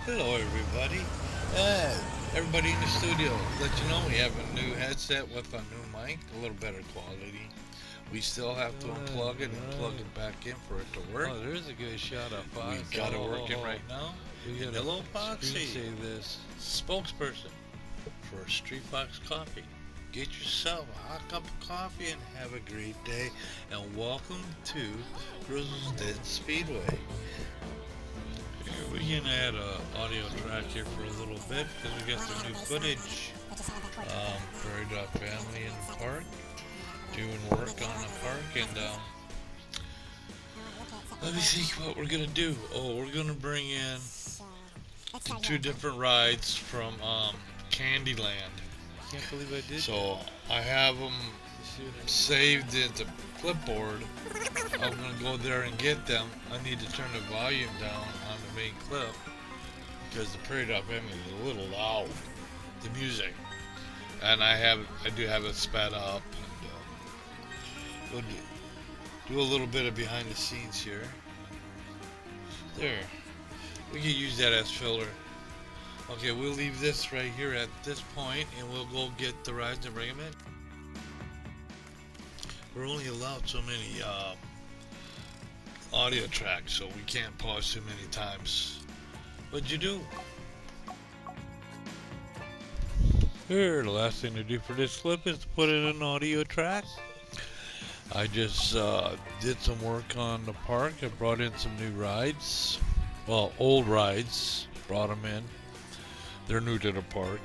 Hello, everybody. Uh, Everybody in the studio, let you know we have a new headset with a new mic, a little better quality. We still have to unplug it and plug Right. it back in for it to work. Oh, there's a good shot of We Fox. got it Oh, working oh, oh. right now. We And gotta hello, screen Foxy, save this. spokesperson for Street Fox Coffee. Get yourself a hot cup of coffee and have a great day. And welcome to Grizzle's Dead Speedway. We're gonna add a audio track here for a little bit because we got some new footage. Prairie Dog family in the park, doing work on the park, and let me think what we're gonna do. Oh, we're gonna bring in the two different rides from Candyland. Can't believe I did So I have them that. Shoot saved into clipboard. I'm gonna go there and get them. I need to turn the volume down on the main clip because the Prairie Dog family is a little loud. The music, and I do have it sped up. And, we'll do a little bit of behind the scenes here. There, we can use that as filler. Okay, we'll leave this right here at this point, and we'll go get the rides and bring them in. We're only allowed so many audio tracks, so we can't pause too many times. What'd you do? Here, the last thing to do for this clip is to put in an audio track. I just did some work on the park. I brought in some new rides. Well, old rides. Brought them in. They're new to the park.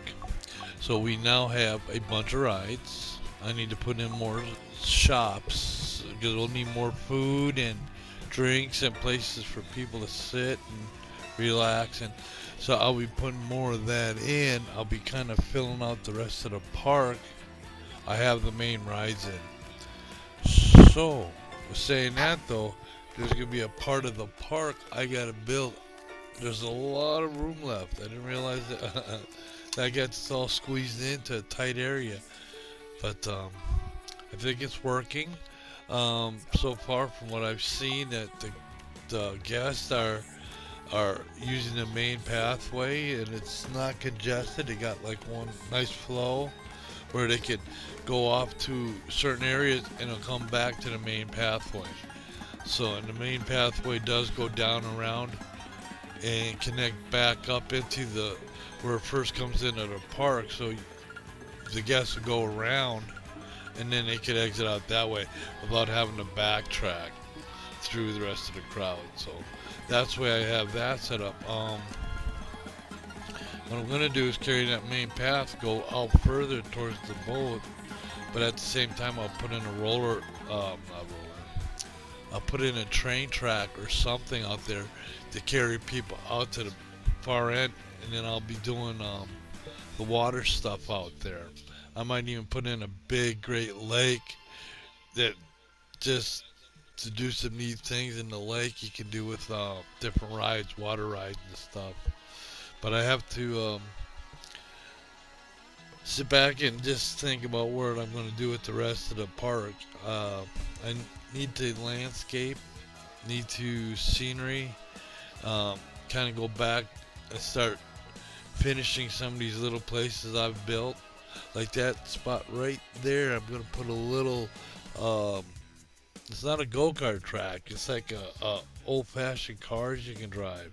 So we now have a bunch of rides. I need to put in more shops because we'll need more food and drinks and places for people to sit and relax. And so I'll be putting more of that in. I'll be kind of filling out the rest of the park. I have the main rides in. So, saying that though, there's gonna be a part of the park I gotta build. There's a lot of room left. I didn't realize that that gets all squeezed into a tight area, but I think it's working. So far, from what I've seen, that the guests are using the main pathway and it's not congested. They got like one nice flow where they could go off to certain areas and it'll come back to the main pathway. So, and the main pathway does go down around and connect back up into the where it first comes into the park. So the guests will go around and then they could exit out that way without having to backtrack through the rest of the crowd. So that's the way I have that set up. What I'm gonna do is carry that main path, go out further towards the boat, but at the same time I'll put in a roller, not roller. I'll put in a train track or something out there to carry people out to the far end, and then I'll be doing the water stuff out there. I might even put in a big Great Lake that just to do some neat things in the lake you can do with different rides, water rides and stuff. But I have to sit back and just think about what I'm going to do with the rest of the park. I need to landscape, need to scenery, kind of go back and start finishing some of these little places I've built. Like that spot right there, I'm going to put a little, um, it's not a go-kart track, it's like a old-fashioned cars you can drive.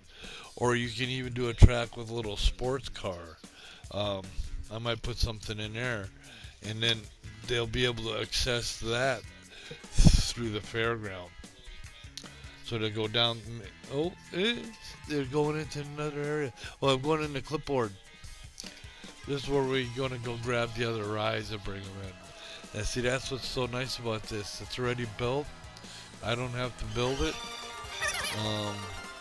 Or you can even do a track with a little sports car. Um, I might put something in there, and then they'll be able to access that through the fairground. So they go down. Oh, they're going into another area. Well, I'm going in the clipboard. This is where we're going to go grab the other rides and bring them in. And see, that's what's so nice about this. It's already built. I don't have to build it. Um,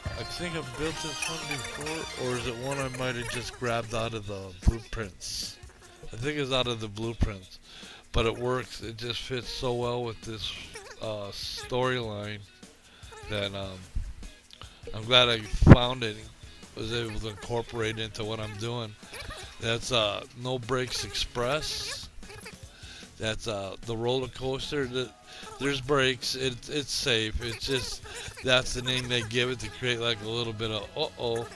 I think I've built this one before, or is it one I might have just grabbed out of the blueprints? I think it's out of the blueprints, but it works. It just fits so well with this storyline that I'm glad I found it. Was able to incorporate into what I'm doing. That's No Brakes Express. That's the roller coaster. There's brakes. It's safe. It's just that's the name they give it to create like a little bit of uh-oh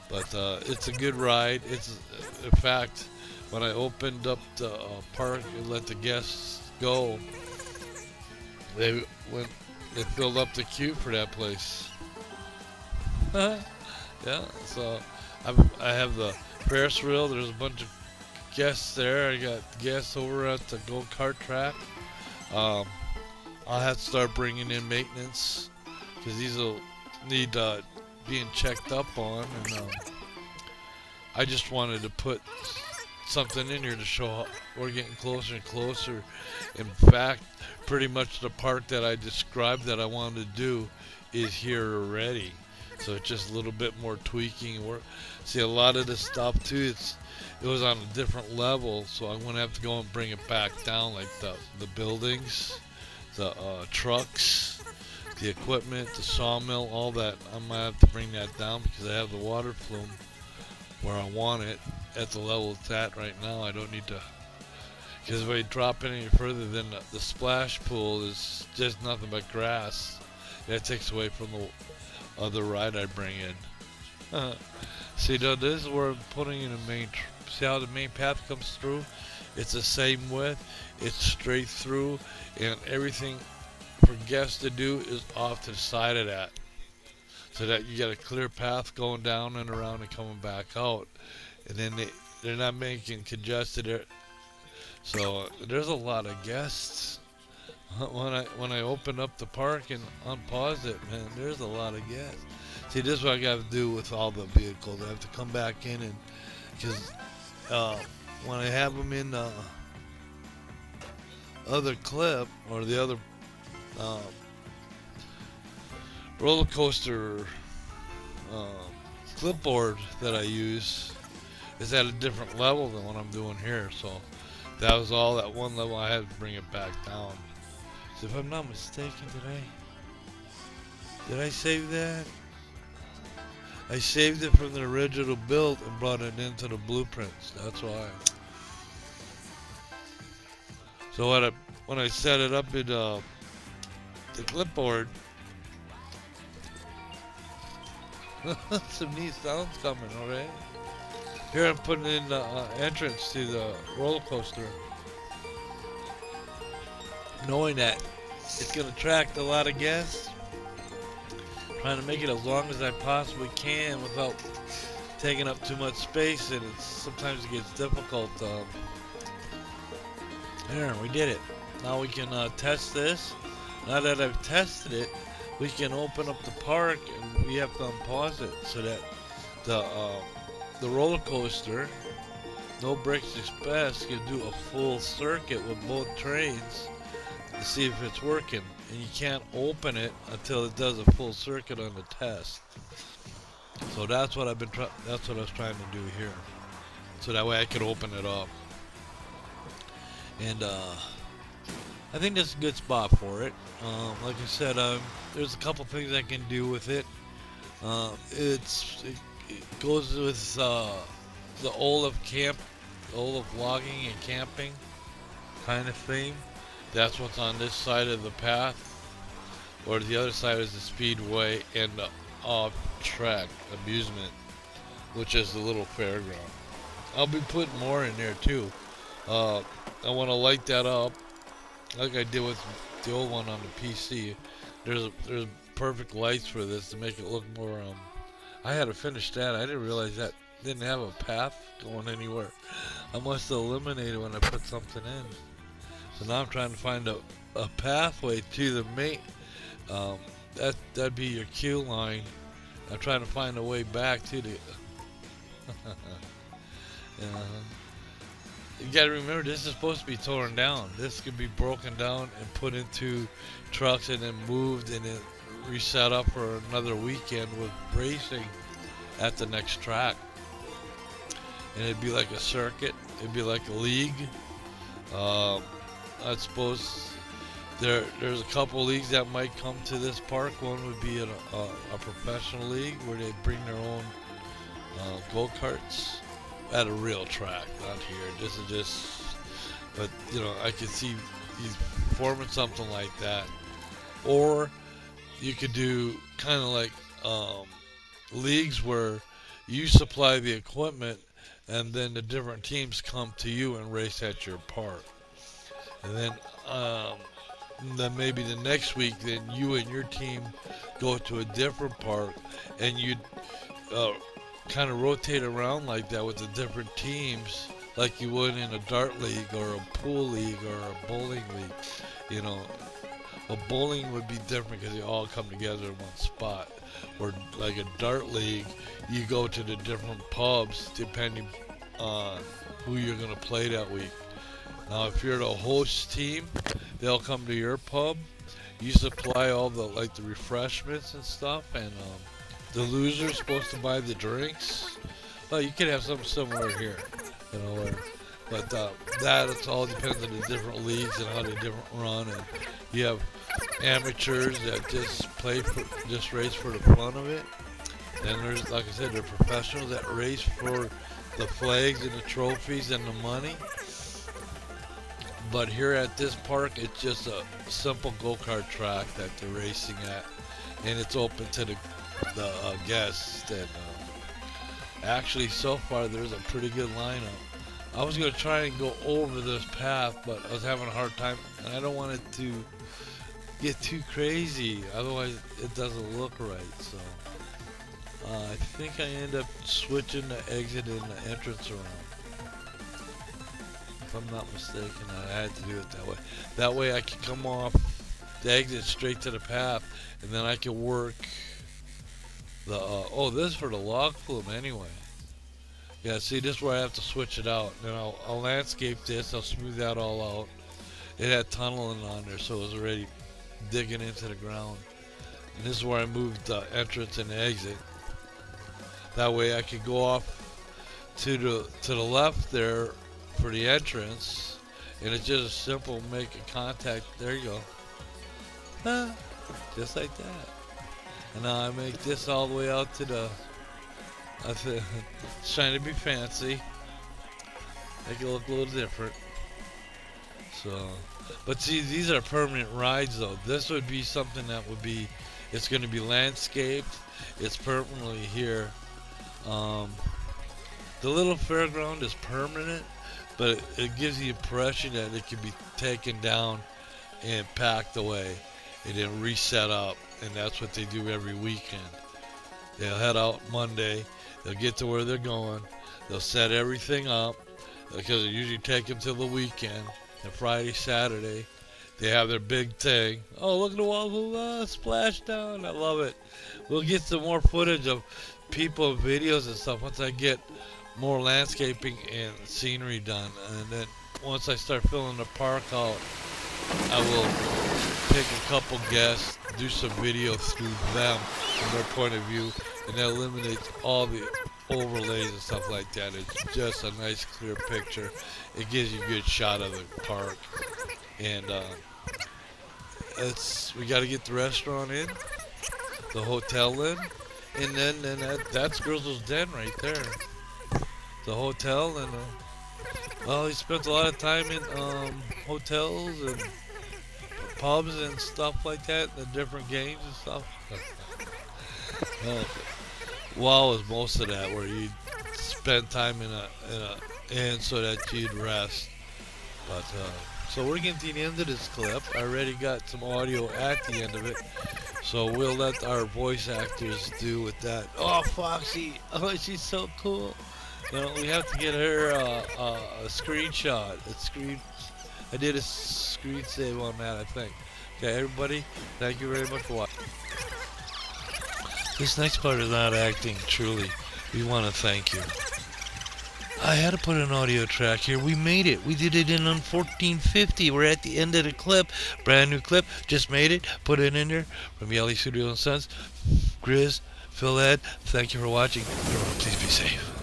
But it's a good ride. It's in fact, when I opened up the park and let the guests go, they went they filled up the queue for that place. Yeah, so I have the Ferris wheel. There's a bunch of guests there. I got guests over at the go-kart track. Um, I'll have to start bringing in maintenance because these will need being checked up on. And I just wanted to put something in here to show how we're getting closer and closer. In fact, pretty much the park that I described that I wanted to do is here already. So it's just a little bit more tweaking and work. See, a lot of this stuff too, it was on a different level, so I'm gonna have to go and bring it back down, like the buildings, the trucks, the equipment, the sawmill, all that. I'm gonna have to bring that down because I have the water flume where I want it at the level it's at right now. I don't need to, because if I drop it any further, then the splash pool is just nothing but grass. That takes away from the other ride I bring in. See, now this is where I'm putting in the main. See how the main path comes through? It's the same width. It's straight through, and everything for guests to do is off to the side of that, so that you got a clear path going down and around and coming back out. And then they're not making congested. So there's a lot of guests. When I open up the park and unpause it, man, there's a lot of guests. See, this is what I got to do with all the vehicles. I have to come back in and, because when I have them in the other clip or the other roller coaster clipboard that I use is at a different level than what I'm doing here. So that was all at one level. I had to bring it back down. So if I'm not mistaken, did I save that? I saved it from the original build and brought it into the blueprints. That's why. So when I set it up in the clipboard, some neat sounds coming already. Here I'm putting in the entrance to the roller coaster, knowing that it's going to attract a lot of guests. Trying to make it as long as I possibly can without taking up too much space, and sometimes it gets difficult. There, we did it. Now we can test this. Now that I've tested it, we can open up the park, and we have to unpause it so that the roller coaster, No Bricks Express, can do a full circuit with both trains to see if it's working. And you can't open it until it does a full circuit on the test. So that's what that's what I was trying to do here. So that way I could open it up. And I think that's a good spot for it. Like I said, there's a couple things I can do with it. It goes with the Olaf logging and camping kind of theme. That's what's on this side of the path, or the other side is the speedway and the off-track amusement, which is the little fairground. I'll be putting more in there too. I want to light that up like I did with the old one on the PC. There's perfect lights for this to make it look more. I had to finish that. I didn't realize that didn't have a path going anywhere. I must have eliminated when I put something in. So now I'm trying to find a pathway to the main. That'd be your queue line. I'm trying to find a way back to the. You gotta remember, this is supposed to be torn down. This could be broken down and put into trucks and then moved and then reset up for another weekend with racing at the next track. And it'd be like a circuit. It'd be like a league. I suppose there's a couple leagues that might come to this park. One would be a professional league where they bring their own go-karts at a real track, not here. This is just, but you know, I could see he's forming something like that. Or you could do kind of like leagues where You supply the equipment, and then the different teams come to you and race at your park. And then maybe the next week, then you and your team go to a different park, and you uh, kind of rotate around like that with the different teams, like you would in a dart league or a pool league or a bowling league. You know, a bowling would be different because they all come together in one spot. Or like a dart league, you go to the different pubs depending on who you're going to play that week. Now, if you're the host team, they'll come to your pub. You supply all the the refreshments and stuff, and the loser's supposed to buy the drinks. Well, you could have something similar here, you know. But that it all depends on the different leagues and how they different run. And you have amateurs that just race for the fun of it. Then there's, like I said, the professionals that race for the flags and the trophies and the money. But here at this park, it's just a simple go-kart track that they're racing at, and it's open to the guests. And actually, so far, there's a pretty good lineup. I was going to try and go over this path, but I was having a hard time, and I don't want it to get too crazy, otherwise it doesn't look right. So I think I end up switching the exit and the entrance around. If I'm not mistaken, I had to do it that way. That way I can come off the exit straight to the path, and then I can work the, this is for the log flume anyway. Yeah, see, this is where I have to switch it out. Then I'll landscape this, I'll smooth that all out. It had tunneling on there, so it was already digging into the ground. And this is where I moved the entrance and the exit. That way I could go off to the left there for the entrance, and it's just a simple make a contact. There you go. Just like that. And now I make this all the way out to the, it's trying to be fancy, make it look a little different. So, but see, these are permanent rides though. This would be something that would be, it's going to be landscaped, it's permanently here. The little fairground is permanent, but it gives the impression that it can be taken down and packed away and then reset up, and that's what they do every weekend. They'll head out Monday, they'll get to where they're going, they'll set everything up, because they usually take them till the weekend, and Friday, Saturday, they have their big thing. Oh, look at the wall, splash down, I love it. We'll get some more footage of people and videos and stuff once I get more landscaping and scenery done. And then once I start filling the park out, I will pick a couple guests, do some video through them from their point of view, and that eliminates all the overlays and stuff like that. It's just a nice clear picture. It gives you a good shot of the park. And we got to get the restaurant in, the hotel in, and then that's Grizzle's Den right there. The hotel, and well, he spent a lot of time in hotels and pubs and stuff like that, the different games and stuff. WoW is most of that, where you spend time in a inn so that you'd rest. But so we're getting to the end of this clip. I already got some audio at the end of it, so we'll let our voice actors do with that. Oh, Foxy! Oh, she's so cool. No, we have to get her a screenshot. I did a screen save on that, I think. Okay, everybody, thank you very much for watching. This next part is not acting, truly. We want to thank you. I had to put an audio track here. We made it. We did it in 1450. We're at the end of the clip. Brand new clip. Just made it. Put it in there. From Yelly Studio and Sons. Grizz, Phil Ed, thank you for watching. Everyone, please be safe.